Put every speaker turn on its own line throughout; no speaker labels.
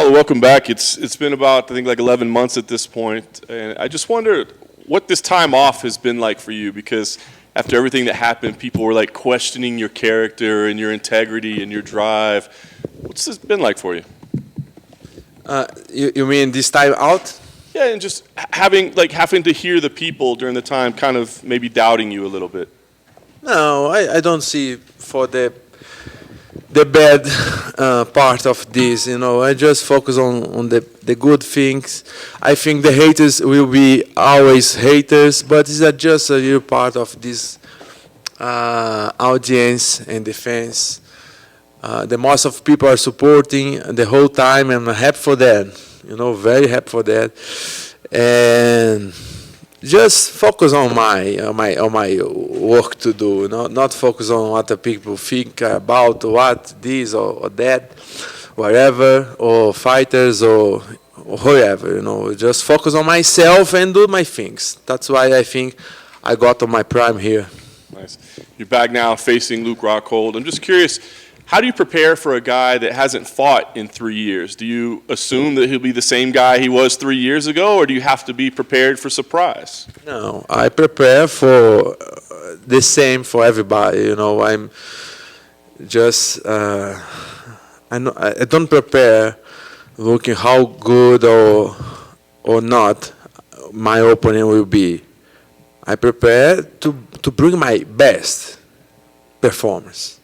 Paulo, welcome back. It's been about, I think, like 11 months at this point, and I just wondered what this time off has been like for you, because after everything that happened, people were like questioning your character and your integrity and your drive. What's this been like for you?
You mean this time out?
Yeah, and just having to hear the people during the time kind of maybe doubting you a little bit.
No, I don't see for the bad part of this. I just focus on the good things. I think the haters will be always haters, but it's just a little part of this audience and the fans. The most of people are supporting the whole time, and I'm happy for that. Very happy for that, and just focus on my work to do. Not focus on what the people think about what this or that, whatever, or fighters or whoever. Just focus on myself and do my things. That's why I think I got to my prime here.
Nice. You're back now facing Luke Rockhold. I'm just curious, how do you prepare for a guy that hasn't fought in 3 years? Do you assume that he'll be the same guy he was 3 years ago, or do you have to be prepared for surprise?
No, I prepare for the same for everybody. I'm just I don't prepare looking how good or not my opponent will be. I prepare to bring my best performance.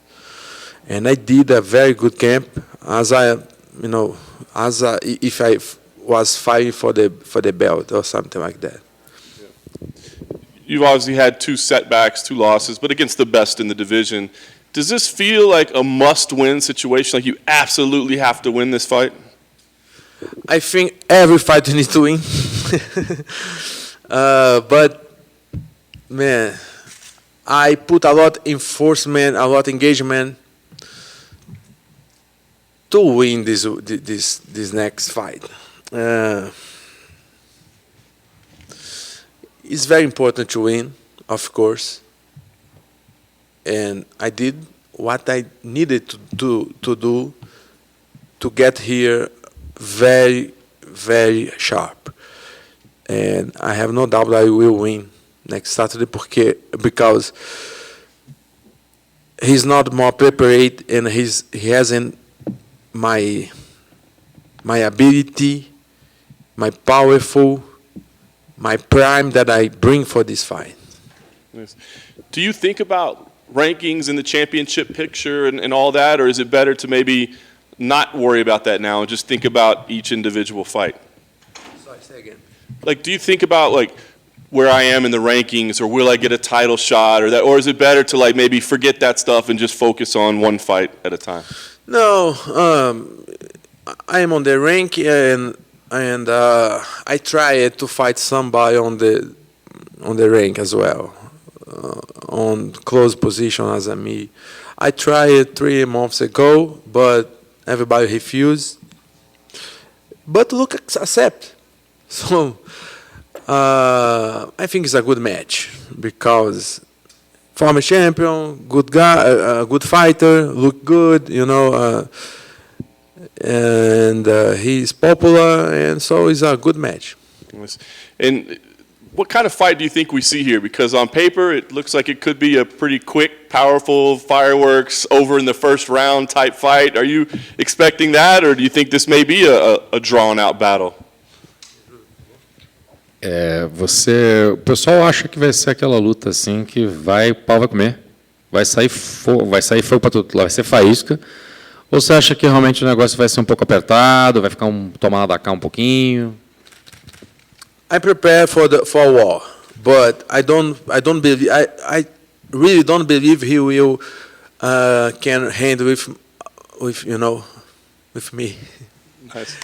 And I did a very good camp, if I was fighting for the belt or something like that.
Yeah. You've obviously had 2 setbacks, 2 losses, but against the best in the division. Does this feel like a must-win situation? Like you absolutely have to win this fight?
I think every fighter needs to win. But man, I put a lot enforcement, a lot engagement to win this next fight. It's very important to win, of course, and I did what I needed to do to get here very, very sharp, and I have no doubt I will win next Saturday because he's not more prepared and he hasn't my ability, my powerful, my prime that I bring for this fight.
Yes. Do you think about rankings in the championship picture and all that, or is it better to maybe not worry about that now and just think about each individual fight?
Sorry, say again.
Like, do you think about like where I am in the rankings, or will I get a title shot, or that, or is it better to like maybe forget that stuff and just focus on one fight at a time?
No, I am on the rank, and I tried to fight somebody on the rank as well, on close position as me. I tried 3 months ago, but everybody refused. But look, accept. So I think it's a good match because former champion, good guy, good fighter, look good, and he's popular, and so it's a good match.
And what kind of fight do you think we see here? Because on paper, it looks like it could be a pretty quick, powerful, fireworks, over in the first round type fight. Are you expecting that, or do you think this may be a drawn-out battle?
O pessoal acha que vai ser aquela luta assim que pau vai comer, vai sair fogo para todo lado, vai ser faísca. Ou você acha que realmente o negócio vai ser um pouco apertado, vai ficar tomar lá da cá um pouquinho?
I prepare for war, but I don't believe I really don't believe he will can handle with me.
Nice.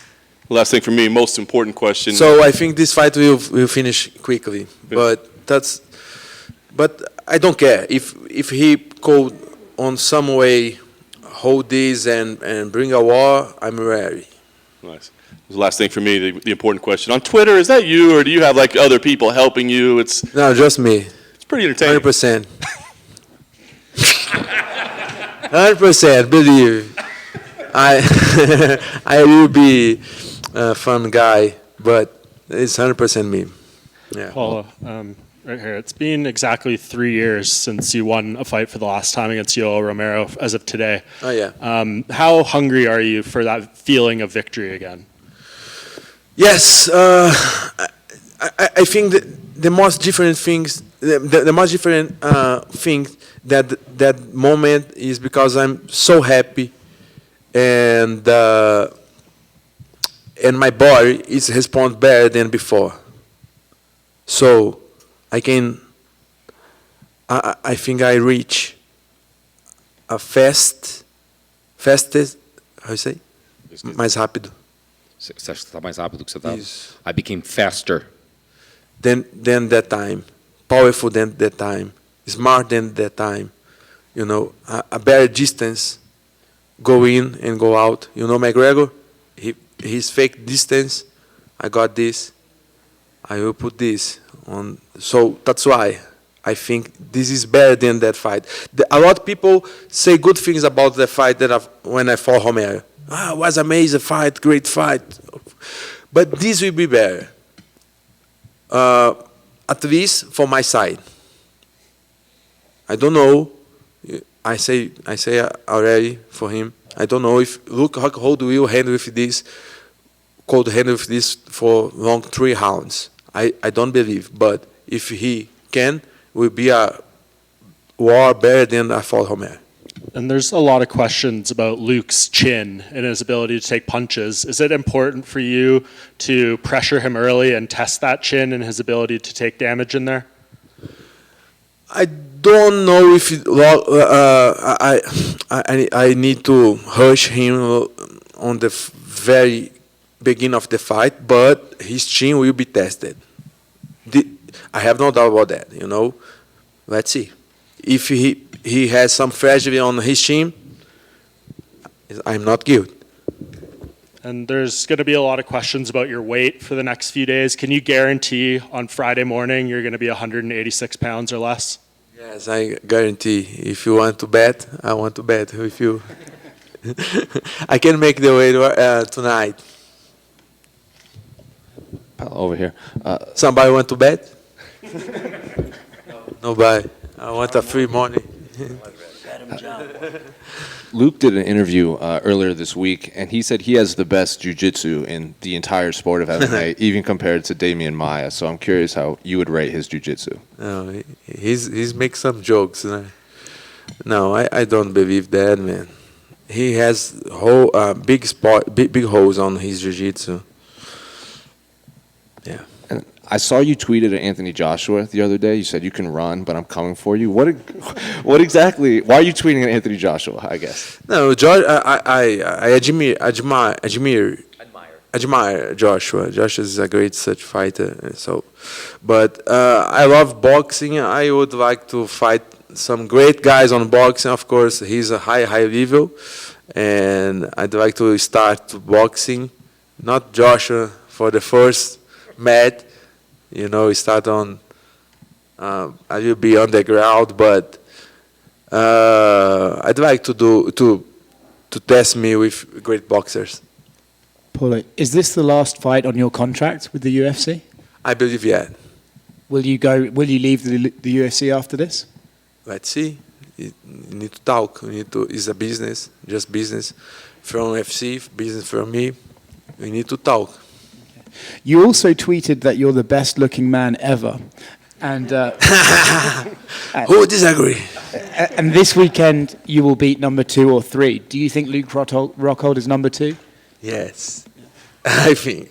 Last thing for me, most important question.
So I think this fight will finish quickly,
Yeah.
but I don't care if he could on some way hold this and bring a war. I'm ready.
Nice. The last thing for me, the important question. On Twitter, is that you, or do you have like other people helping you?
No, just me.
It's pretty entertaining.
100%. 100%, believe. I I will be a fun guy, but it's 100% me. Yeah.
Paulo, right here. It's been exactly 3 years since you won a fight for the last time against Yoel Romero as of today.
Oh yeah.
How hungry are you for that feeling of victory again?
Yes, I think the most different things, the most different thing that moment is because I'm so happy, and my body is respond better than before. So I can, I think I reach a fastest, how you say, mais rápido.
Você acha que está mais rápido do que você estava?
Isso.
I became faster.
Than that time, powerful than that time, smart than that time. You know, a better distance, go in and go out. You know, McGregor, his fake distance. I got this. I will put this on. So that's why I think this is better than that fight. A lot of people say good things about the fight when I fought Romero. Ah, it was amazing fight, great fight. But this will be better. At least for my side. I don't know. I say already for him. I don't know if look how cold will handle with this. Cold handle with this for long 3 rounds. I don't believe. But if he can, will be a war better than I fought Romero.
And there's a lot of questions about Luke's chin and his ability to take punches. Is it important for you to pressure him early and test that chin and his ability to take damage in there?
I don't know if I need to rush him on the very beginning of the fight, but his chin will be tested. I have no doubt about that. You know, let's see if he has some fragility on his chin. I'm not good.
And there's going to be a lot of questions about your weight for the next few days. Can you guarantee on Friday morning you're going to be 186 pounds or less?
Yes, I guarantee. If you want to bet, I want to bet with you. I can make the weight tonight.
Over here.
Somebody want to bet? Nobody. I want a free money.
Luke did an interview earlier this week, and he said he has the best jiu-jitsu in the entire sport of MMA, even compared to Damian Maia. So I'm curious how you would rate his jiu-jitsu.
No, he's make some jokes. No, I don't believe that, man. He has big holes on his jiu-jitsu. Yeah.
And I saw you tweeted at Anthony Joshua the other day. You said, "You can run, but I'm coming for you." What exactly? Why are you tweeting at Anthony Joshua? I guess.
No, I admire Joshua. Joshua is a great such fighter. So, but I love boxing. I would like to fight some great guys on boxing. Of course, he's a high level, and I'd like to start boxing. Not Joshua for the first match. You know, start on. I will be on the ground, but I'd like to test me with great boxers.
Paulo, is this the last fight on your contract with the UFC?
I believe, yeah.
Will you leave the UFC after this?
Let's see. You need to talk. It's a business, just business. From UFC, business from me. We need to talk.
You also tweeted that you're the best looking man ever. And
who disagree?
And this weekend you will beat number 2 or 3. Do you think Luke Rockhold is number 2?
Yes. I think.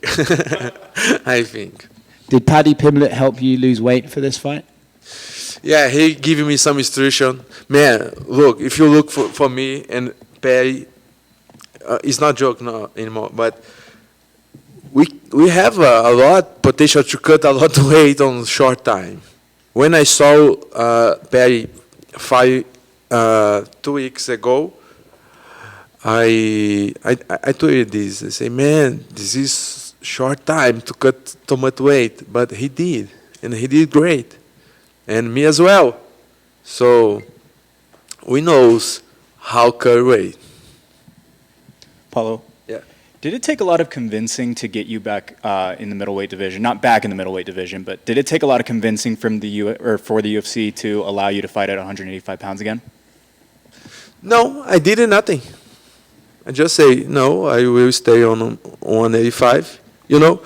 I think.
Did Paddy Pimblett help you lose weight for this fight?
Yeah, he gave me some instruction. Man, look, if you look for me and Paddy, it's not joke no anymore, but we have a lot potential to cut a lot of weight on short time. When I saw Paddy fight 2 weeks ago, I tweeted this. I say, man, this is short time to cut too much weight, but he did, and he did great, and me as well. So we knows how cut weight.
Paulo?
Yeah.
Did it take a lot of convincing to get you back in the middleweight division? Not back in the middleweight division, but did it take a lot of convincing from for the UFC to allow you to fight at 185 pounds again?
No, I did nothing. I just say, no, I will stay on 185. You know,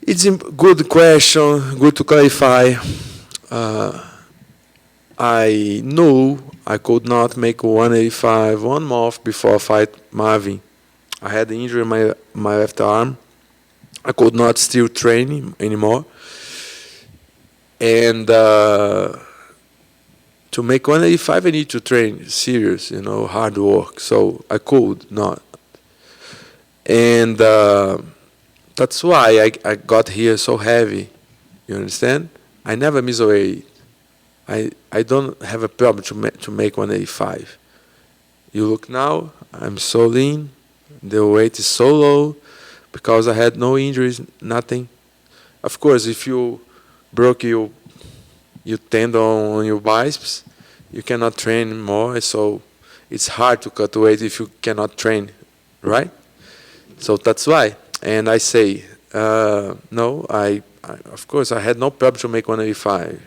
it's a good question, good to clarify. I knew I could not make 185 1 month before I fight Marvin. I had an injury in my left arm. I could not still train anymore. And to make 185, I need to train serious, you know, hard work. So I could not. And that's why I got here so heavy. You understand? I never miss a weight. I don't have a problem to make 185. You look now, I'm so lean. The weight is so low because I had no injuries, nothing. Of course, if you broke your tendon on your biceps, you cannot train more. So it's hard to cut weight if you cannot train, right? So that's why. And I say, no, I of course, I had no problem to make 185.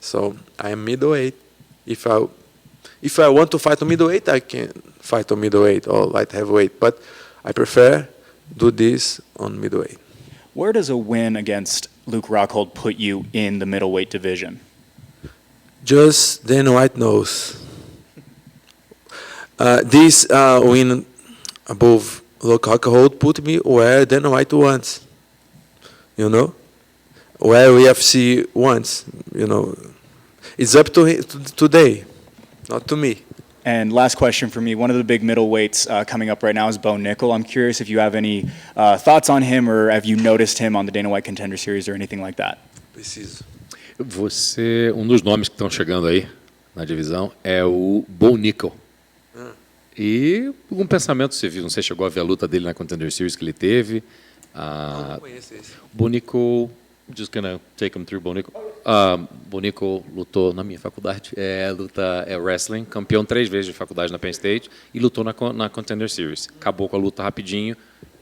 So I am middleweight. If I want to fight on middleweight, I can fight on middleweight or light heavyweight. But I prefer do this on middleweight.
Where does a win against Luke Rockhold put you in the middleweight division?
Just Dana White knows. This win above Luke Rockhold put me where Dana White wants. You know, where UFC wants. You know, it's up to him today, not to me.
And last question for me, one of the big middleweights coming up right now is Bo Nickel. I'm curious if you have any thoughts on him or have you noticed him on the Dana White Contender Series or anything like that?
Preciso.
Um dos nomes que estão chegando aí na divisão é o Bo Nickel. E um pensamento civil, não sei se chegou a ver a luta dele na Contender Series que ele teve.
Não conheço esse.
Bo Nickel, just gonna take him through Bo Nickel. Bo Nickel lutou na minha faculdade, é wrestling, campeão 3 vezes de faculdade na Penn State e lutou na Contender Series. Acabou com a luta rapidinho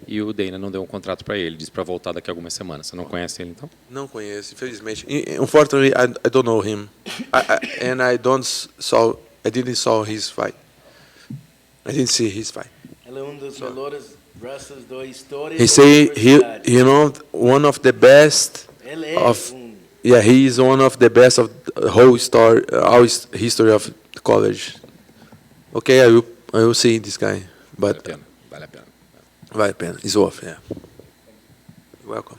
e o Dana não deu um contrato para ele, disse para voltar daqui a algumas semanas. Você não conhece ele então?
Não conheço, infelizmente. Unfortunately, I don't know him, and I didn't saw his fight. I didn't see his fight.
Ele é dos melhores wrestlers da história.
He say you know, one of the best
Ele
of yeah, he is one of the best of the whole story, history of the college. Okay, I will see this guy, but
Vale a pena.
vale a pena. It's worth, yeah. You're welcome.